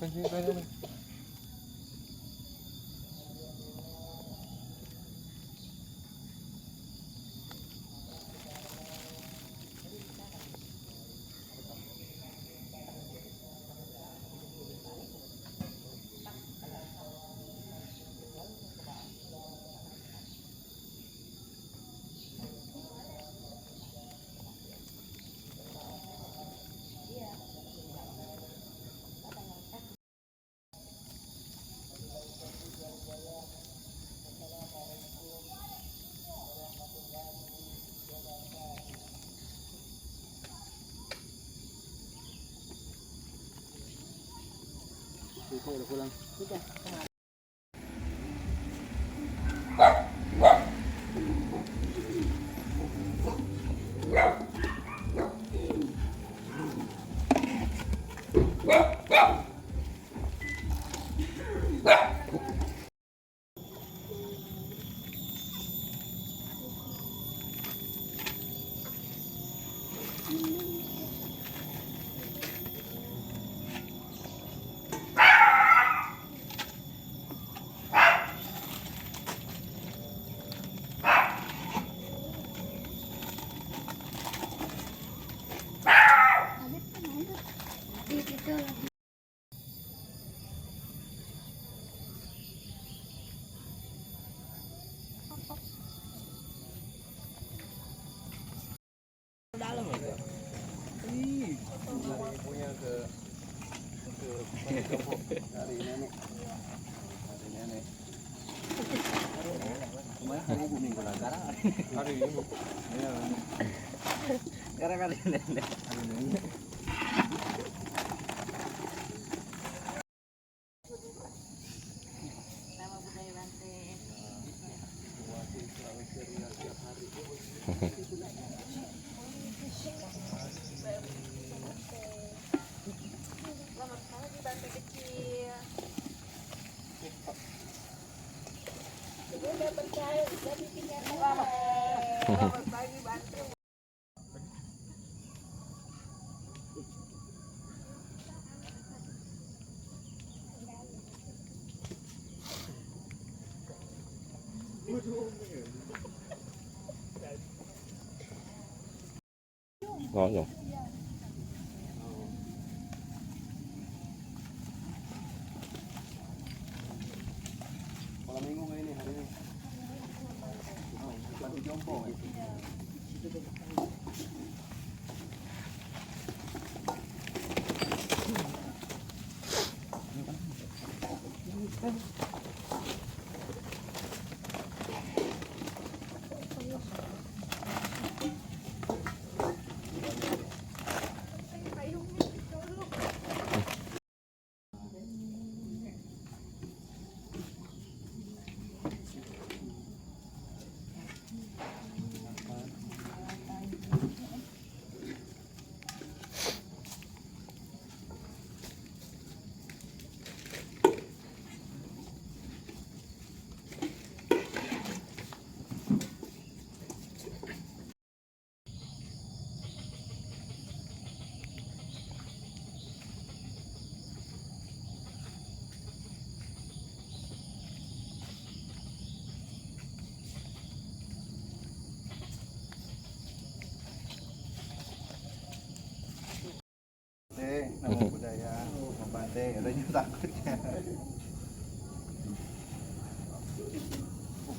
Ven. Kok udah pulang? Udah. Dalam aja. Punya ke dari nenek. Kemarin hari Ibu minggu lalu. Hari Ibu. Iya. Gara-gara nenek. Nama budaya Banten. Selamat pagi Banten kecil. Udah percaya, udah bikinnya selamat pagi Banten. Ngon rồi. Malam minggu ini hari ini. Bantu jompo. Nama budaya Bante, adanya takutnya.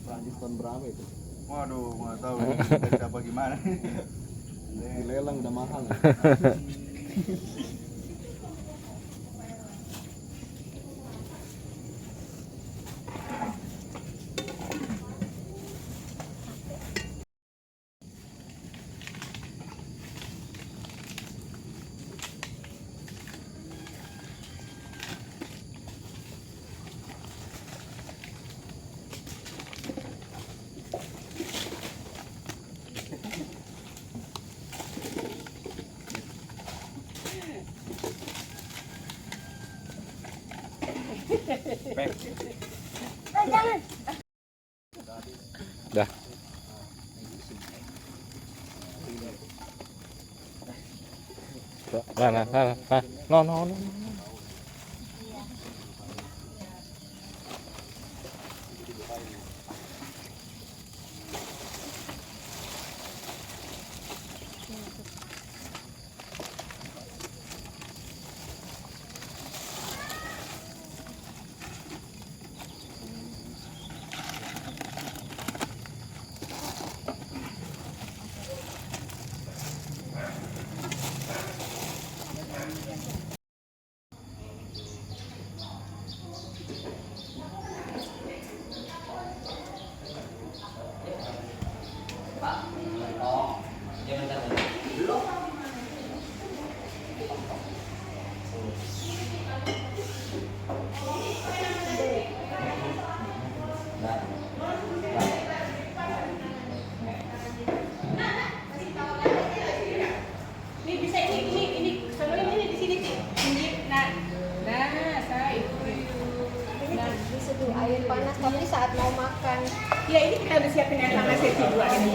Prancis tahun berapa itu? Waduh, nggak tahu dari apa gimana. Dilelang udah mahal. Jangan. Dah. Nah. No. Tapi saat mau makan, Ya ini kita udah siapin air panas ya dua ini.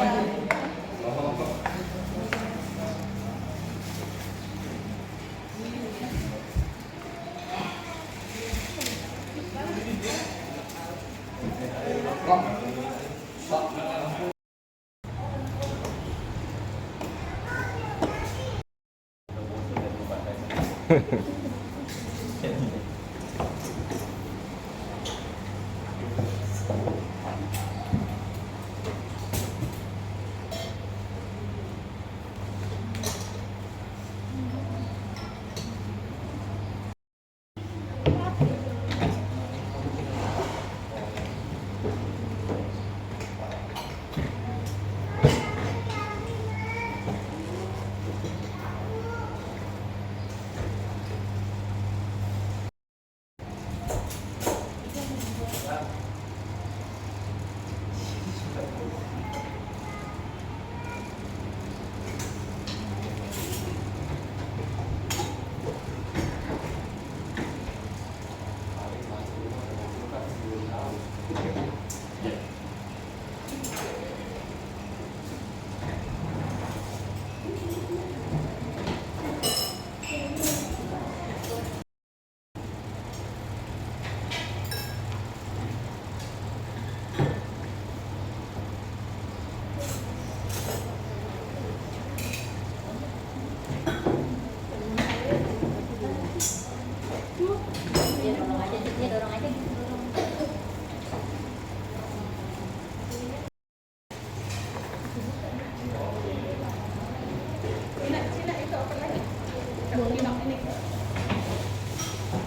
dia dorong aja gitu, dorong. Sina itu open lagi. Ini.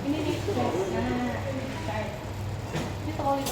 Ini nih. Nah, ini tolong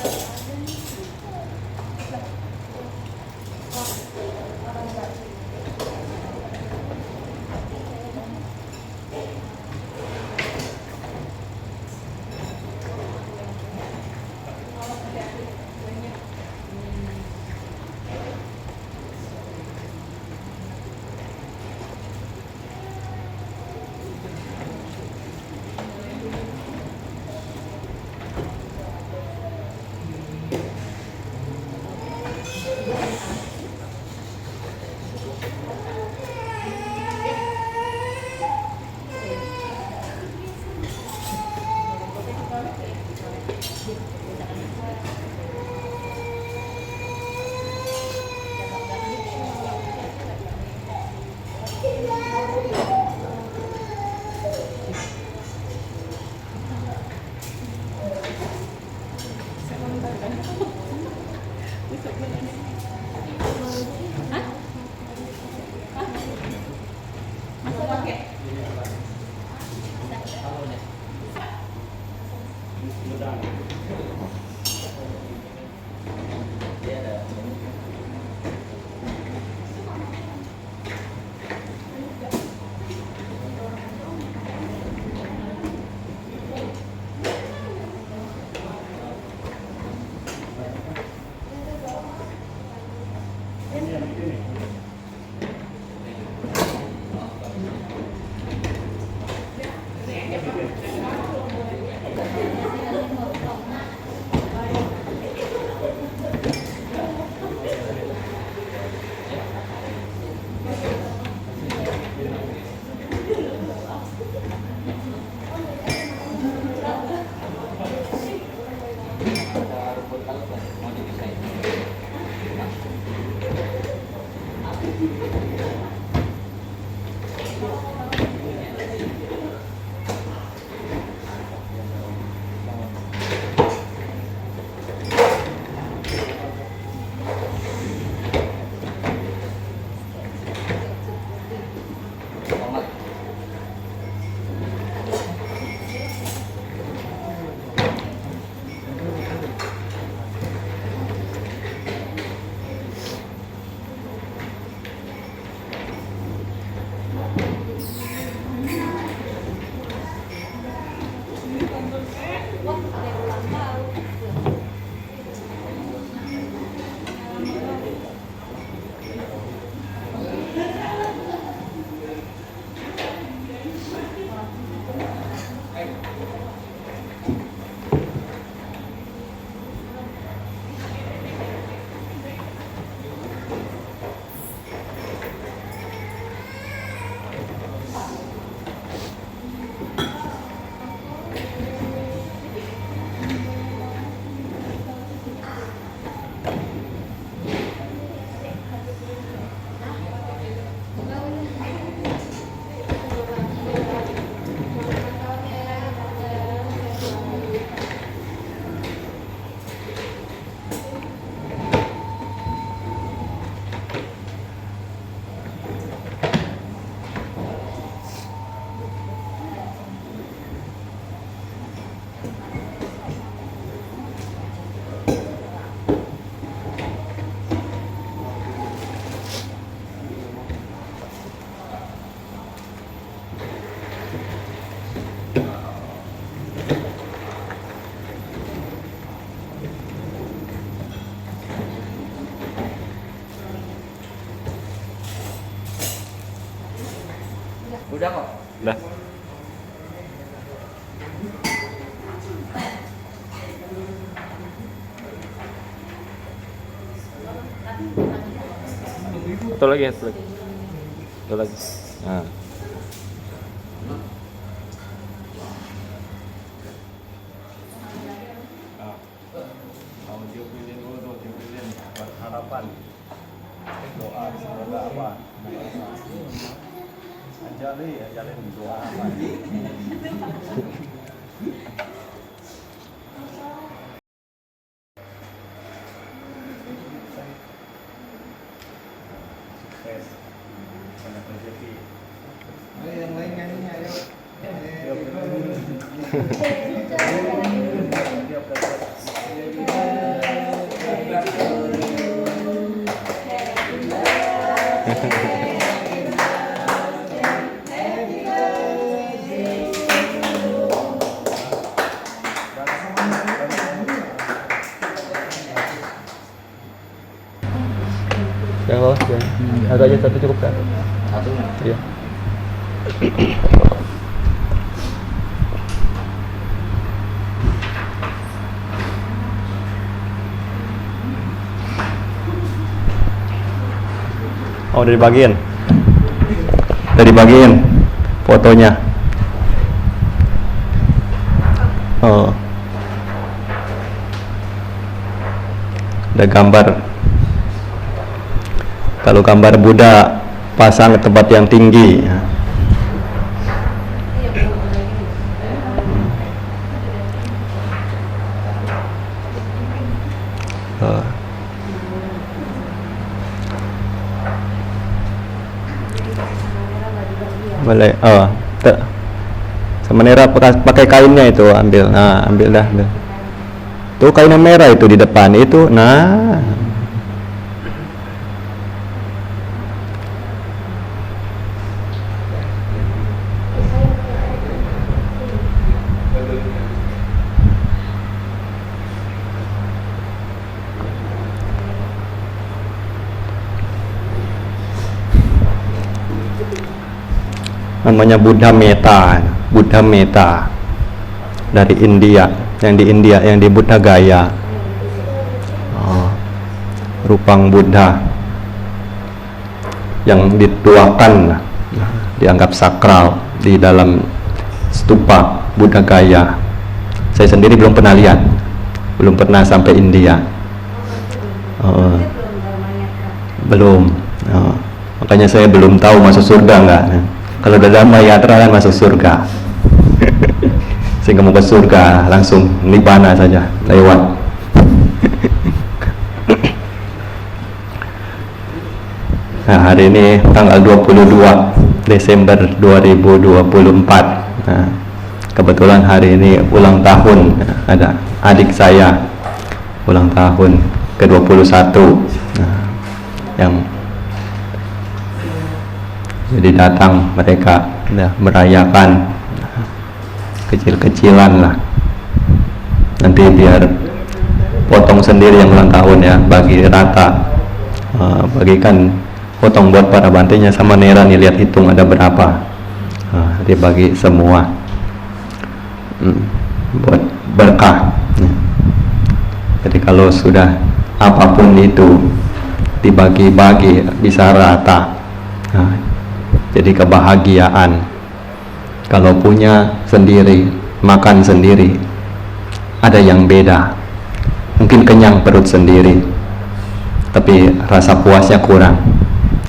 Udah kok. Udah. Satu lagi. Nah. Harapan doa semoga apa ajalin doa apa sukses banyak rezeki. Ayo yang lain nyanyinya ayo. Yang bawah, yang agak aja satu cukup kan? Satu. Iya. Oh, dari bagian fotonya. Oh, ada gambar. Kalau gambar Buddha pasang ke tempat yang tinggi. Boleh. Sama merah pakai kainnya itu ambil. Nah, ambil. Tuh kain yang merah itu di depan itu. Nah. Namanya Buddha Metta dari India, yang di Buddha Gaya. Rupang Buddha yang dituakan, dianggap sakral di dalam stupa Buddha Gaya. Saya sendiri belum pernah lihat, belum pernah sampai India. Belum. Makanya saya belum tahu masuk surga enggak. Kalau udah Dhamma Yatra kan masuk surga. Sehingga mau ke surga langsung nibbana saja lewat. Nah, hari ini tanggal 22 Desember 2024. Nah, kebetulan hari ini ulang tahun, ada adik saya ulang tahun ke-21. Nah, yang jadi datang mereka merayakan kecil-kecilan lah. Nanti biar potong sendiri yang ulang tahun ya, bagi rata, bagikan potong buat para bantenya sama Nera nih, lihat hitung ada berapa, dibagi semua buat berkah. Jadi kalau sudah apapun itu dibagi-bagi bisa rata. Jadi kebahagiaan. Kalau punya sendiri, makan sendiri, ada yang beda. Mungkin kenyang perut sendiri, tapi rasa puasnya kurang.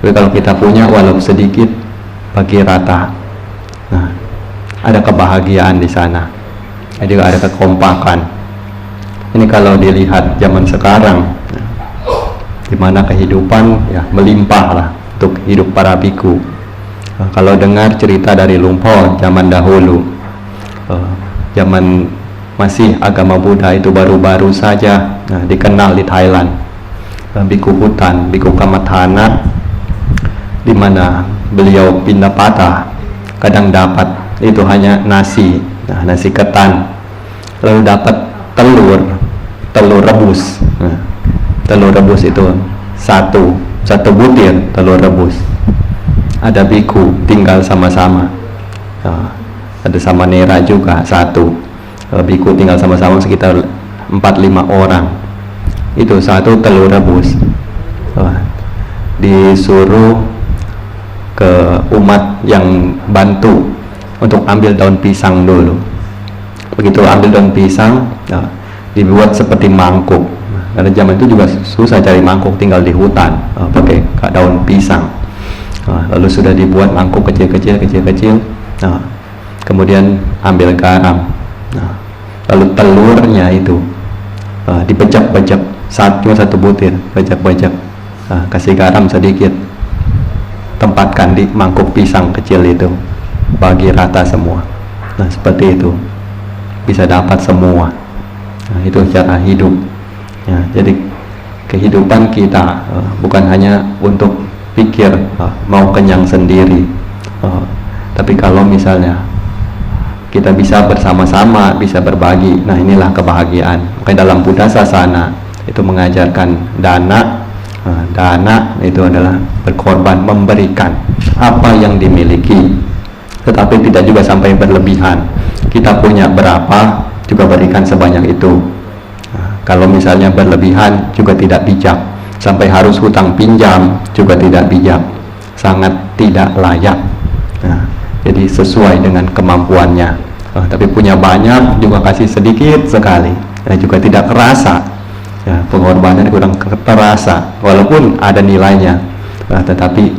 Tapi kalau kita punya walau sedikit, bagi rata. Nah, ada kebahagiaan di sana. Jadi ada kekompakan. Ini kalau dilihat zaman sekarang, di mana kehidupan ya melimpah lah untuk hidup para biku. Kalau dengar cerita dari Lumpur zaman dahulu, zaman masih agama Buddha itu baru-baru saja dikenal di Thailand, biku hutan, biku Kamathana, di mana beliau pindah patah, kadang dapat itu hanya nasi, nasi ketan, lalu dapat telur rebus. Telur rebus itu satu butir telur rebus. ada biku tinggal sama-sama. Ada samanera juga satu. Biku tinggal sama-sama sekitar 4-5 orang. Itu satu telur rebus. Disuruh ke umat yang bantu untuk ambil daun pisang dulu. Begitu ambil daun pisang, dibuat seperti mangkuk. Karena zaman itu juga susah cari mangkuk, tinggal di hutan, pakai daun pisang. Lalu sudah dibuat mangkuk kecil-kecil, kemudian ambil garam. Lalu telurnya itu dibejak-bejak, satu butir, bejak-bejak, kasih garam sedikit, tempatkan di mangkuk pisang kecil itu, bagi rata semua. Nah, seperti itu bisa dapat semua. Nah, itu cara hidup. Ya, jadi kehidupan kita bukan hanya untuk pikir mau kenyang sendiri, tapi kalau misalnya kita bisa bersama-sama, bisa berbagi, nah inilah kebahagiaan. Makanya dalam Buddha Sasana itu mengajarkan dana. Dana itu adalah berkorban, memberikan apa yang dimiliki, tetapi tidak juga sampai berlebihan. Kita punya berapa, juga berikan sebanyak itu. Kalau misalnya berlebihan juga tidak bijak, sampai harus hutang pinjam juga tidak bijak, sangat tidak layak. Jadi sesuai dengan kemampuannya. Tapi punya banyak juga kasih sedikit sekali, juga tidak kerasa. Pengorbanan kurang terasa, walaupun ada nilainya, tetapi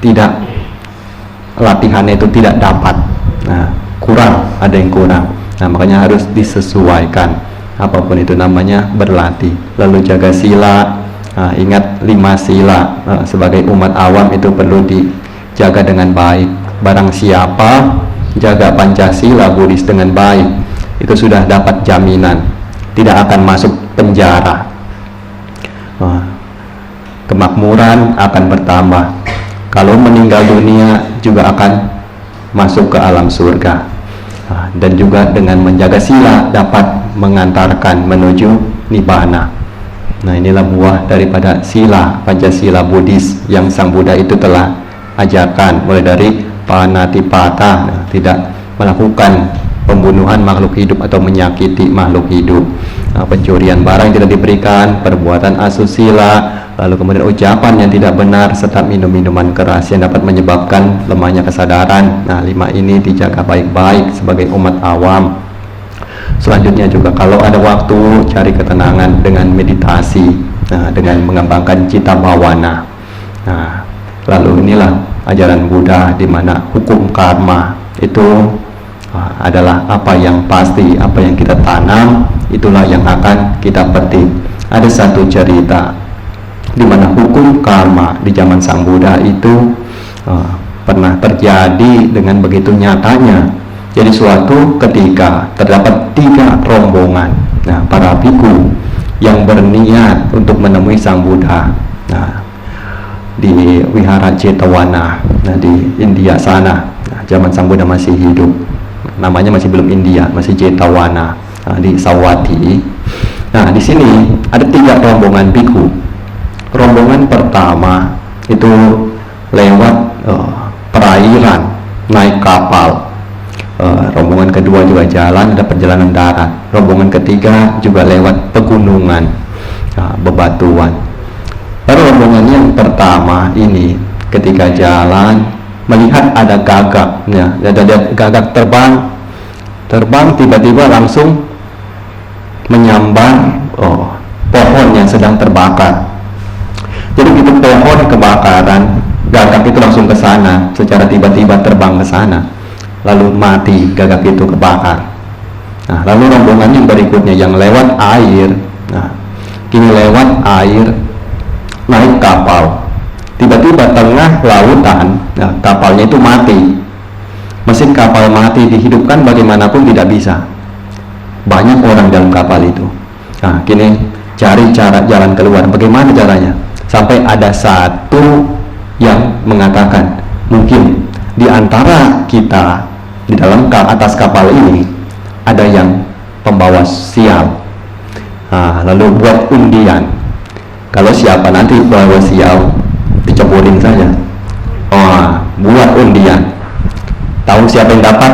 tidak, latihannya itu tidak dapat. Kurang, ada yang kurang. Makanya harus disesuaikan. Apapun itu namanya berlatih. Lalu jaga sila, ingat 5 sila. Sebagai umat awam itu perlu dijaga dengan baik. Barang siapa jaga Pancasila Buddhis dengan baik, itu sudah dapat jaminan tidak akan masuk penjara. Kemakmuran akan bertambah. Kalau meninggal dunia juga akan masuk ke alam surga. Dan juga dengan menjaga sila dapat mengantarkan menuju nibbana. Nah, inilah buah daripada sila Pancasila Buddhis yang Sang Buddha itu telah ajarkan, mulai dari panatipata, tidak melakukan pembunuhan makhluk hidup atau menyakiti makhluk hidup, pencurian barang yang tidak diberikan, perbuatan asusila, lalu kemudian ucapan yang tidak benar, serta minum-minuman keras yang dapat menyebabkan lemahnya kesadaran. Nah, 5 ini dijaga baik-baik sebagai umat awam. Selanjutnya juga kalau ada waktu, cari ketenangan dengan meditasi, dengan mengembangkan cita bawana. Nah, lalu inilah ajaran Buddha di mana hukum karma itu adalah apa yang pasti, apa yang kita tanam itulah yang akan kita petik. Ada satu cerita di mana hukum karma di zaman Sang Buddha itu pernah terjadi dengan begitu nyatanya. Jadi suatu ketika terdapat 3 rombongan, para biku yang berniat untuk menemui Sang Buddha. Di Wihara Jetavana, di India sana. Zaman Sang Buddha masih hidup, namanya masih belum India, masih Jetavana, di Sawadhi. Nah, di sini ada 3 rombongan biku. Rombongan pertama itu lewat perairan, naik kapal. Rombongan kedua juga jalan, ada perjalanan darat. Rombongan ketiga juga lewat pegunungan, bebatuan. Lalu rombongan yang pertama ini ketika jalan melihat ada gagak, ada gagak terbang tiba-tiba langsung menyambar pohon yang sedang terbakar. Jadi begitu pohon kebakaran, gagak itu langsung ke sana, secara tiba-tiba terbang ke sana, lalu mati, gagak itu kebakar. Nah, lalu rombongan yang berikutnya yang lewat air, kini lewat air, naik kapal, tiba-tiba tengah lautan, kapalnya itu mati. Mesin kapal mati, dihidupkan bagaimanapun tidak bisa. Banyak orang dalam kapal itu. Nah, kini cari cara jalan keluar. Bagaimana caranya? Sampai ada satu yang mengatakan, mungkin di antara kita di dalam atas kapal ini ada yang pembawa sial. Lalu buat undian. Kalau siapa nanti bawa sial, diceburin saja. buat undian. Tahu siapa yang dapat?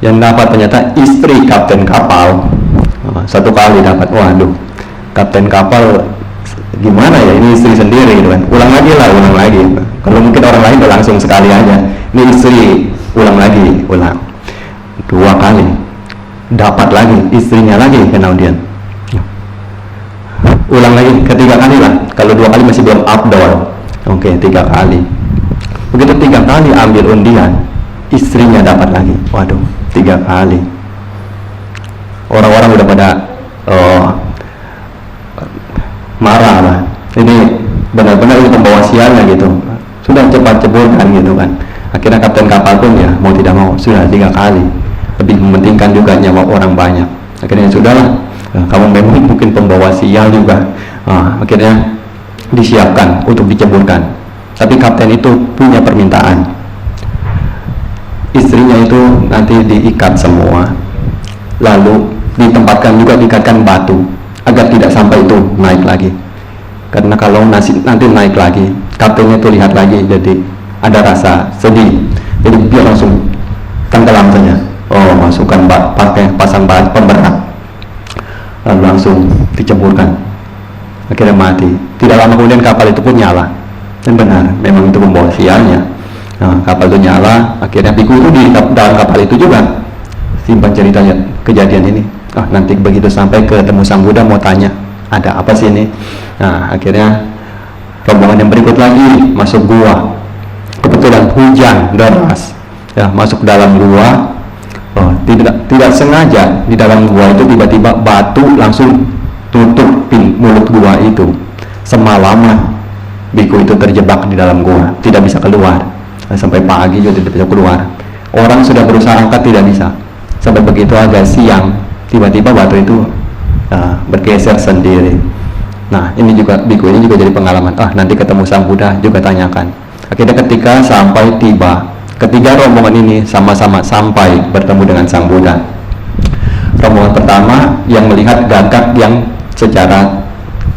Yang dapat ternyata istri kapten kapal. Satu kali dapat. Waduh, kapten kapal gimana ya, ini istri sendiri gitu kan. Ulang lagi. Kalau mungkin orang lain udah langsung sekali aja, ini istri ulang lagi. 2 kali dapat lagi, istrinya lagi kena undian. Ulang lagi, ketiga kali lah. Kalau 2 kali masih belum outdoor. Oke, 3 kali. Begitu 3 kali ambil undian, istrinya dapat lagi. Waduh, 3 kali. Orang-orang udah pada marah lah. Ini benar-benar itu pembawa sialnya gitu. Sudah cepat ceburkan gitu kan. Akhirnya kapten kapal pun ya mau tidak mau sudah 3 kali. Lebih mementingkan juga nyawa orang banyak. Akhirnya sudahlah, kamu memang mungkin pembawa sial juga. Akhirnya disiapkan untuk diceburkan. Tapi kapten itu punya permintaan. Istrinya itu nanti diikat semua, lalu ditempatkan juga, diikatkan batu agar tidak sampai itu naik lagi. Karena kalau nanti naik lagi, kaptennya itu lihat lagi, jadi ada rasa sedih. Jadi biar langsung tenggelam saja. Masukkan pakai pasang pemberat, lalu langsung diceburkan. Akhirnya mati. Tidak lama kemudian kapal itu pun nyala. Dan benar, memang itu pembawa sialnya. Kapal itu nyala. Akhirnya biku itu di dalam kapal itu juga simpan cerita kejadian ini. Nanti begitu sampai ketemu Sang Buddha mau tanya, ada apa sih ini? Akhirnya rombongan yang berikut lagi masuk gua. Kebetulan hujan deras, masuk dalam gua. Tidak sengaja di dalam gua itu tiba-tiba batu langsung tutupin mulut gua itu. Semalaman biku itu terjebak di dalam gua, tidak bisa keluar. Sampai pagi juga tidak bisa keluar. Orang sudah berusaha angkat, tidak bisa. Sampai begitu agak siang, tiba-tiba batu itu bergeser sendiri. Nah, ini juga biku ini juga jadi pengalaman. Nanti ketemu Sang Buddha juga tanyakan. Akhirnya ketika sampai tiba, ketiga rombongan ini sama-sama sampai bertemu dengan Sang Buddha. Rombongan pertama yang melihat gagak yang secara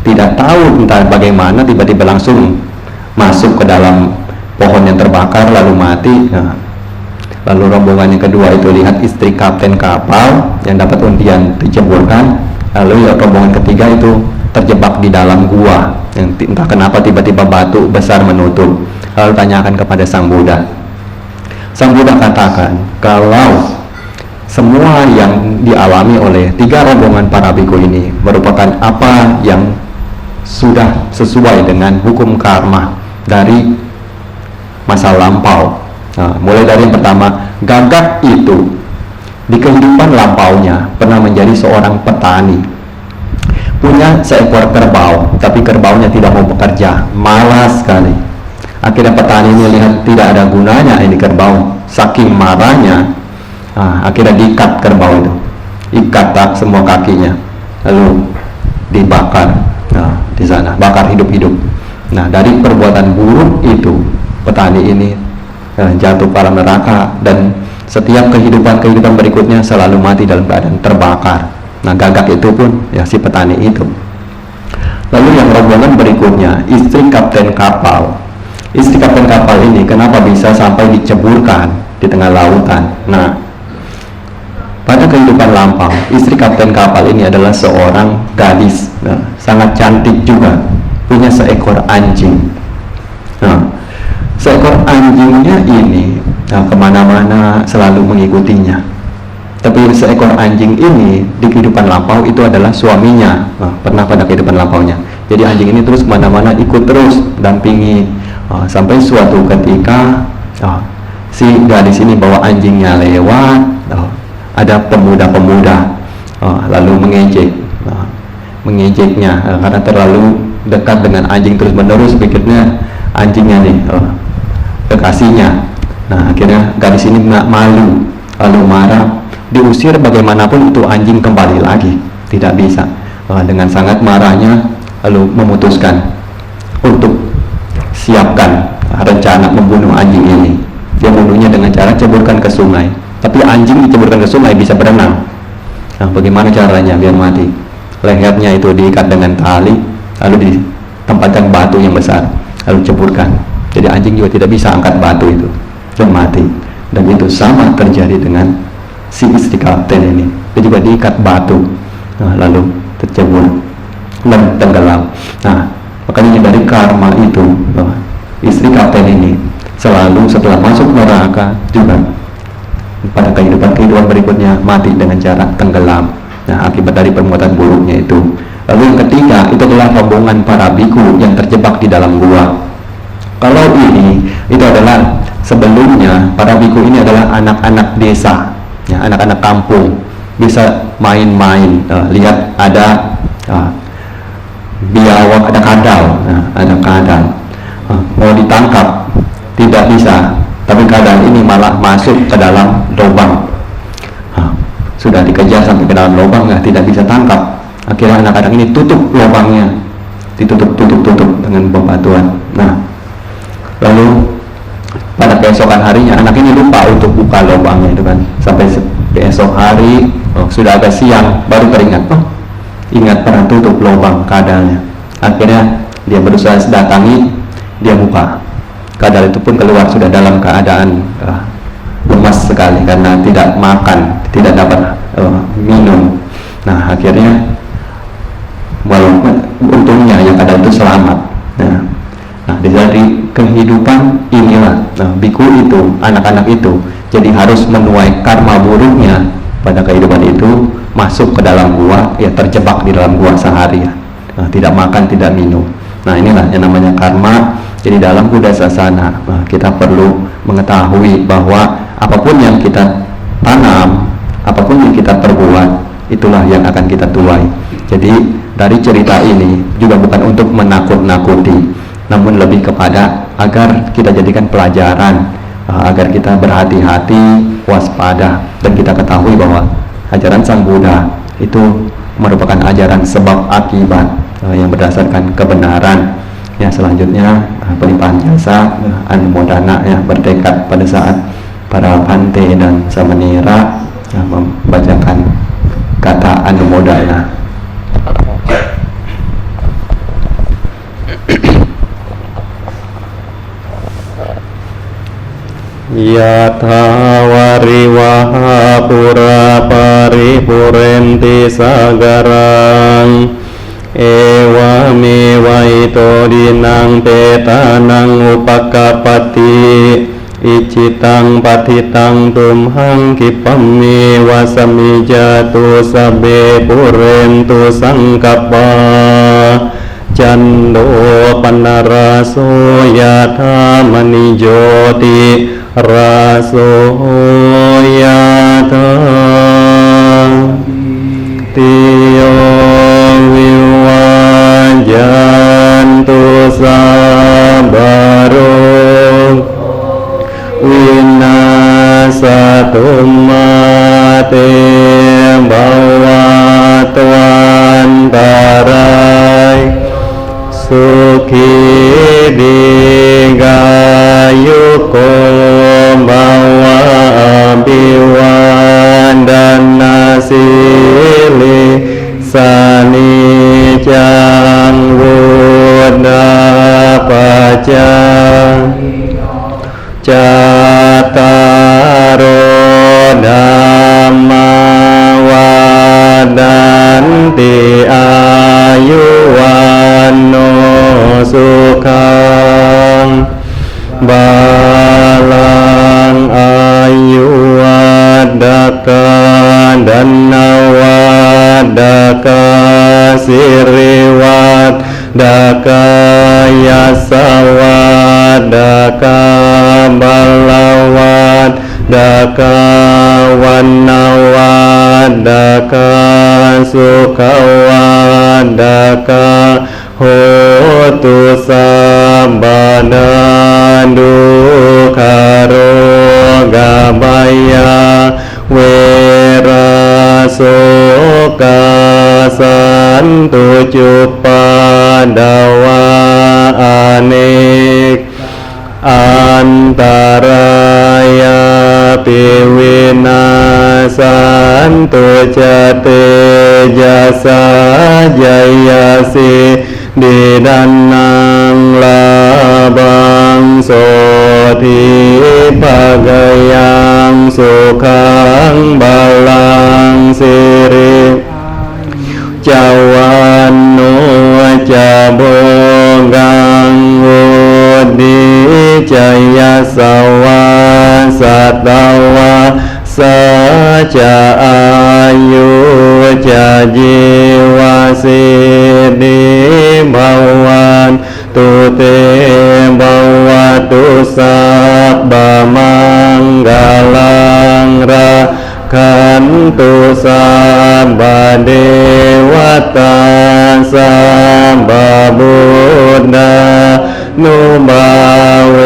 tidak tahu entah bagaimana tiba-tiba langsung masuk ke dalam pohon yang terbakar lalu mati. Lalu rombongan yang kedua itu lihat istri kapten kapal yang dapat undian diceburkan. Lalu rombongan ketiga itu terjebak di dalam gua yang entah kenapa tiba-tiba batu besar menutup. Lalu tanyakan kepada Sang Buddha. Sang Buddha katakan kalau semua yang dialami oleh 3 rombongan para biku ini merupakan apa yang sudah sesuai dengan hukum karma dari masa lampau. Mulai dari yang pertama, gagak itu di kehidupan lampaunya pernah menjadi seorang petani, punya seekor kerbau, tapi kerbaunya tidak mau bekerja, malas sekali. Akhirnya petani ini lihat tidak ada gunanya ini kerbau, saking marahnya, akhirnya diikat kerbau itu, ikat semua kakinya, lalu dibakar. Di sana bakar hidup-hidup. Nah, dari perbuatan buruk itu petani ini jatuh ke alam neraka, dan setiap kehidupan berikutnya selalu mati dalam keadaan terbakar. Nah, gagak itu pun ya si petani itu. Lalu yang rombongan berikutnya, istri kapten kapal. Istri kapten kapal ini kenapa bisa sampai diceburkan di tengah lautan? Nah, pada kehidupan lampau, istri kapten kapal ini adalah seorang gadis, sangat cantik juga, punya seekor anjing. Seekor anjingnya ini kemana-mana selalu mengikutinya. Tapi seekor anjing ini di kehidupan lampau itu adalah suaminya, pernah pada kehidupan lampaunya. Jadi anjing ini terus kemana-mana ikut terus, dampingi, sampai suatu ketika si gadis ini bawa anjingnya lewat, ada pemuda-pemuda lalu mengejeknya karena terlalu dekat dengan anjing terus menerus, pikirnya anjingnya nih kekasihnya. Nah, akhirnya gadis ini malu lalu marah, diusir bagaimanapun itu anjing kembali lagi, tidak bisa. Dengan sangat marahnya lalu memutuskan untuk siapkan rencana membunuh anjing ini. Dia membunuhnya dengan cara ceburkan ke sungai. Tapi anjing diceburkan ke sungai bisa berenang. Nah, bagaimana caranya biar mati? Lehernya itu diikat dengan tali, lalu ditempatkan batu yang besar, lalu ceburkan. Jadi anjing juga tidak bisa angkat batu itu dan mati. Dan itu sama terjadi dengan si istri kapten ini. Dia juga diikat batu, lalu tercebur dan tenggelam. Nah, makanya dari karma itu, istri kapten ini selalu setelah masuk neraka juga pada kehidupan berikutnya mati dengan cara tenggelam. Nah, akibat dari perbuatan buruknya itu. Lalu yang ketiga itu adalah rombongan para biku yang terjebak di dalam gua. Kalau ini itu adalah sebelumnya para biku ini adalah anak-anak desa, ya, anak-anak kampung, bisa main-main, lihat ada biawak, ada kadal, ada kadal, mau ditangkap tidak bisa, tapi kadal ini malah masuk ke dalam lubang. Sudah dikejar sampai ke dalam lubang, tidak bisa tangkap. Akhirnya anak-anak ini tutup lubangnya, ditutup dengan bebatuan. Nah, lalu pada keesokan harinya anak ini lupa untuk buka lubangnya itu kan, sampai esok hari sudah agak siang baru teringat, ingat pernah tutup lubang kadalnya. Akhirnya dia berusaha datangi, dia buka. Kadal itu pun keluar sudah dalam keadaan lemas sekali karena tidak makan, tidak dapat minum. Nah, akhirnya walaupun untungnya yang kadal itu selamat. Nah, dari kehidupan inilah biku itu, anak-anak itu jadi harus menuai karma buruknya pada kehidupan itu, masuk ke dalam gua, ya terjebak di dalam gua seharian, tidak makan, tidak minum. Nah, inilah yang namanya karma. Jadi dalam Buddha Sasana kita perlu mengetahui bahwa apapun yang kita tanam, apapun yang kita perbuat, itulah yang akan kita tuai. Jadi dari cerita ini juga bukan untuk menakut-nakuti, namun lebih kepada agar kita jadikan pelajaran, agar kita berhati-hati, waspada, dan kita ketahui bahwa ajaran Sang Buddha itu merupakan ajaran sebab akibat yang berdasarkan kebenaran. Ya, selanjutnya pelimpahan jasa Anumodana ya bertekad pada saat para Bhante dan Samanera membacakan kata Anumodana. Yatha wariwaha pura paripurenti sagarang ewa mewa ito dinang petanang upakapati icitang patitang tumhang kipami wasami jatu sabe purentu sangkapa cando panaraso yatha manijoti raso yatha tiyo wiwajantu sabaro winasatum mate bawatwantarai sukhi digayuko bawa biwandana sili sanicang wuda pacang cataro dhamma wadanti ayuwano sukhang balang ayuwadaka danawadaka siriwat daka yasawadaka balawat daka wanawadaka sukawadaka hotu sabada dukaro gabaya werasoka santu cupadawa anik antaraya piwina santu jate jasa jayasi didana งลาบังโสทิภกยังสุขังบาลังสิริจาวันโนจะโบกังอุดิจยสวาสัตตวาสัจจะอายุจะจีวาสิริภวันตุเตภวตุสัพพมังคลังราคันตุสัพพเทวตาสัพพบุตตานุภาเว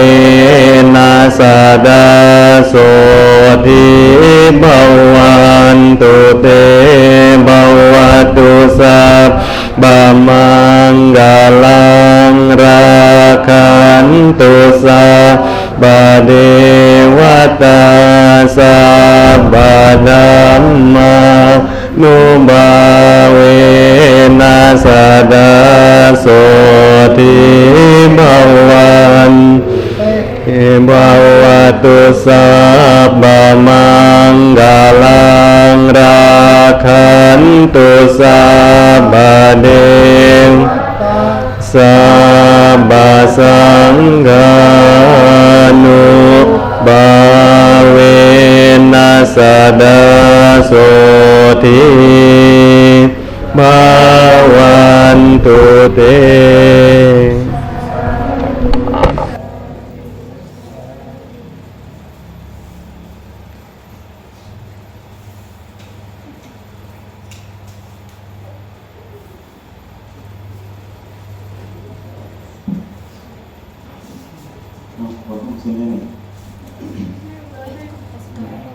นัสสะดาโสทิภวันตุเตภวตุสัพพมังคลังราคันตุสัพพเทวตาสัพพธัมมานุภาเวนัสสะดาโสทิภวันภวตุสัพพมังคลังราคันตุสัพพเทวสัพพสังฆานุภาเวนัสสะดาโสทิภวันตุเตBoleh.